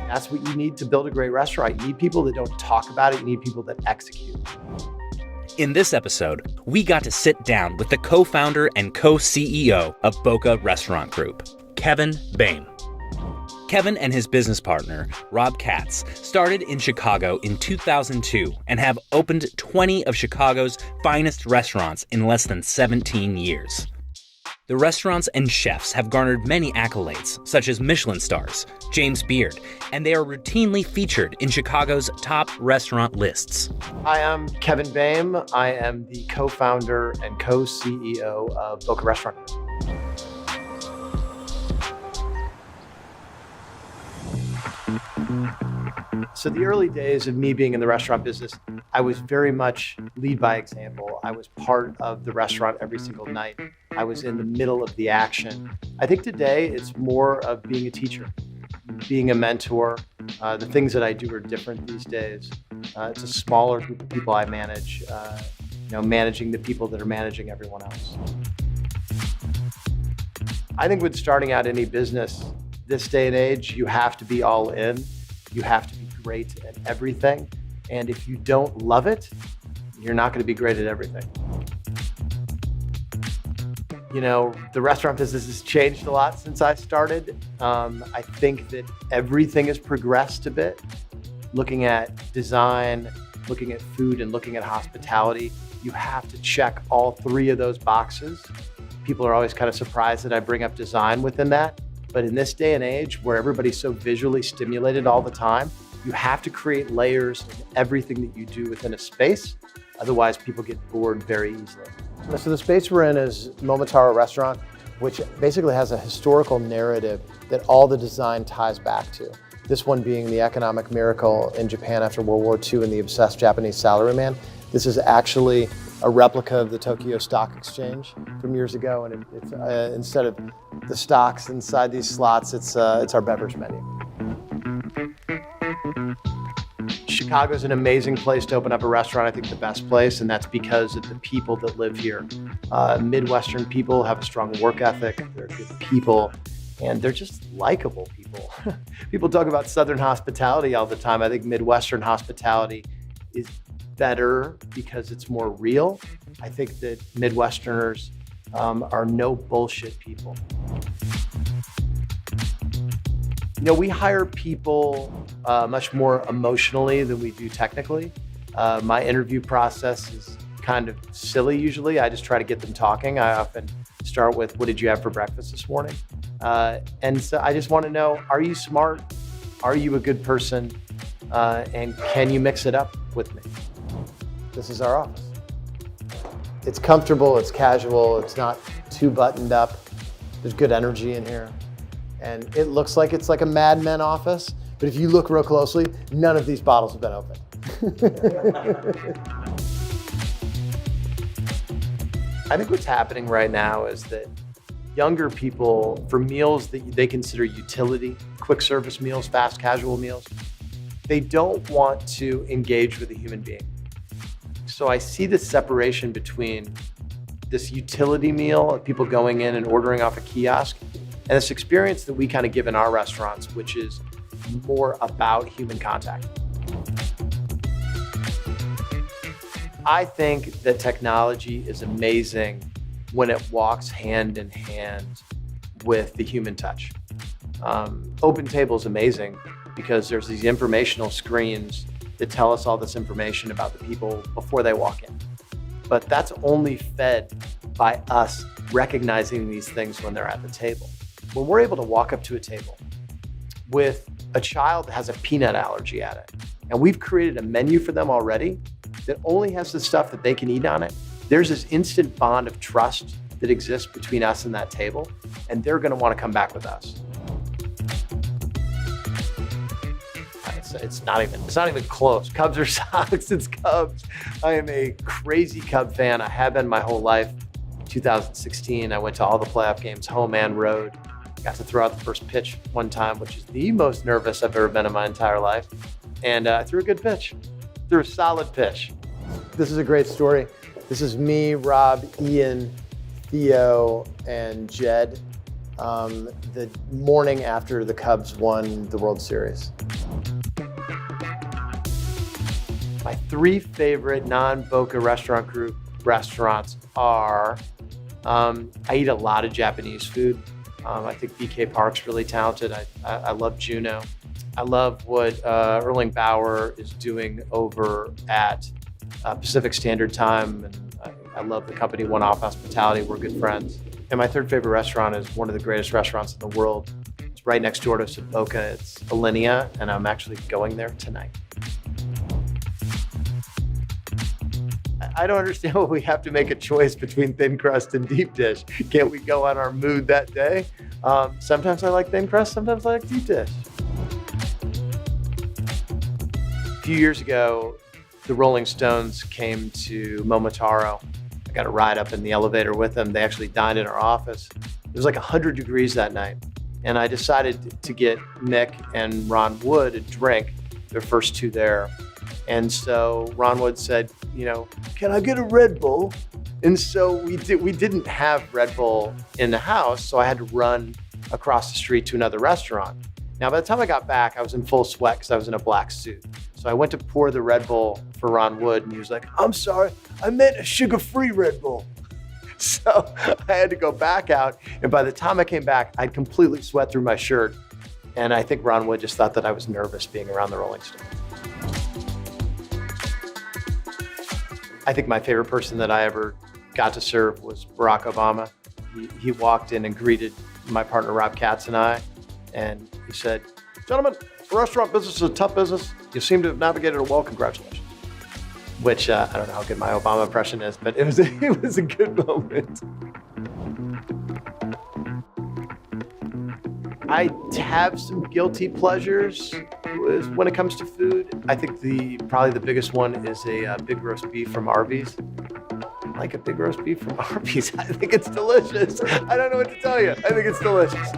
That's what you need to build a great restaurant. You need people that don't talk about it. You need people that execute. In this episode, we got to sit down with the co-founder and co-CEO of Boka Restaurant Group, Kevin Boehm. Kevin and his business partner, Rob Katz, started in Chicago in 2002 and have opened 20 of Chicago's finest restaurants in less than 17 years. The restaurants and chefs have garnered many accolades, such as Michelin stars, James Beard, and they are routinely featured in Chicago's top restaurant lists. Hi, I'm Kevin Boehm. I am the co-founder and co-CEO of Boka Restaurant Group. So the early days of me being in the restaurant business, I was very much lead by example. I was part of the restaurant every single night. I was in the middle of the action. I think today it's more of being a teacher, being a mentor. The things that I do are different these days. It's a smaller group of people I manage, managing the people that are managing everyone else. I think when starting out any business, this day and age, you have to be all in. You have to be great at everything. And if you don't love it, you're not going to be great at everything. The restaurant business has changed a lot since I started. I think that everything has progressed a bit. Looking at design, looking at food, and looking at hospitality, you have to check all three of those boxes. People are always kind of surprised that I bring up design within that. But in this day and age where everybody's so visually stimulated all the time, you have to create layers in everything that you do within a space. Otherwise, people get bored very easily. So the space we're in is Momotaro Restaurant, which basically has a historical narrative that all the design ties back to. This one being the economic miracle in Japan after World War II and the obsessed Japanese salaryman. This is actually a replica of the Tokyo Stock Exchange from years ago, and it's instead of the stocks inside these slots, it's our beverage menu. Chicago's an amazing place to open up a restaurant. I think the best place, and that's because of the people that live here. Midwestern people have a strong work ethic. They're good people, and they're just likable people. People talk about Southern hospitality all the time. I think Midwestern hospitality is better because it's more real. I think that Midwesterners are no bullshit people. We hire people much more emotionally than we do technically. My interview process is kind of silly usually. I just try to get them talking. I often start with, what did you have for breakfast this morning? And so I just want to know, are you smart? Are you a good person? And can you mix it up with me? This is our office. It's comfortable, it's casual, it's not too buttoned up. There's good energy in here. And it looks like it's like a Mad Men office, but if you look real closely, none of these bottles have been opened. I think what's happening right now is that younger people, for meals that they consider utility, quick service meals, fast casual meals, they don't want to engage with a human being. So I see this separation between this utility meal of people going in and ordering off a kiosk and this experience that we kind of give in our restaurants, which is more about human contact. I think that technology is amazing when it walks hand in hand with the human touch. OpenTable is amazing because there's these informational screens that tell us all this information about the people before they walk in. But that's only fed by us recognizing these things when they're at the table. When we're able to walk up to a table with a child that has a peanut allergy at it, and we've created a menu for them already that only has the stuff that they can eat on it, there's this instant bond of trust that exists between us and that table, and they're gonna wanna come back with us. It's not even close. Cubs or Sox, it's Cubs. I am a crazy Cub fan. I have been my whole life. 2016, I went to all the playoff games, home and road. Got to throw out the first pitch one time, which is the most nervous I've ever been in my entire life. And I threw a good pitch, threw a solid pitch. This is a great story. This is me, Rob, Ian, Theo and Jed the morning after the Cubs won the World Series. My three favorite non-Boka Restaurant Group restaurants are, I eat a lot of Japanese food. I think BK Park's really talented. I love Juno. I love what Erling Bauer is doing over at Pacific Standard Time. And I love the company One Off Hospitality. We're good friends. And my third favorite restaurant is one of the greatest restaurants in the world. It's right next door to us at Boka. It's Alinea, and I'm actually going there tonight. I don't understand why we have to make a choice between thin crust and deep dish. Can't we go on our mood that day? Sometimes I like thin crust, sometimes I like deep dish. A few years ago, the Rolling Stones came to Momotaro. I got a ride up in the elevator with them. They actually dined in our office. It was like 100 degrees that night. And I decided to get Mick and Ron Wood a drink, their first two there. And so Ron Wood said, can I get a Red Bull? And so we didn't have Red Bull in the house, so I had to run across the street to another restaurant. Now, by the time I got back, I was in full sweat because I was in a black suit. So I went to pour the Red Bull for Ron Wood, and he was like, I'm sorry, I meant a sugar-free Red Bull. So I had to go back out, and by the time I came back, I'd completely sweat through my shirt. And I think Ron Wood just thought that I was nervous being around the Rolling Stones. I think my favorite person that I ever got to serve was Barack Obama. He walked in and greeted my partner Rob Katz and I, and he said, "Gentlemen, the restaurant business is a tough business. You seem to have navigated it well. Congratulations." Which I don't know how good my Obama impression is, but it was a good moment. I have some guilty pleasures when it comes to food. I think probably the biggest one is a big roast beef from Arby's. I like a big roast beef from Arby's. I think it's delicious. I don't know what to tell you. I think it's delicious.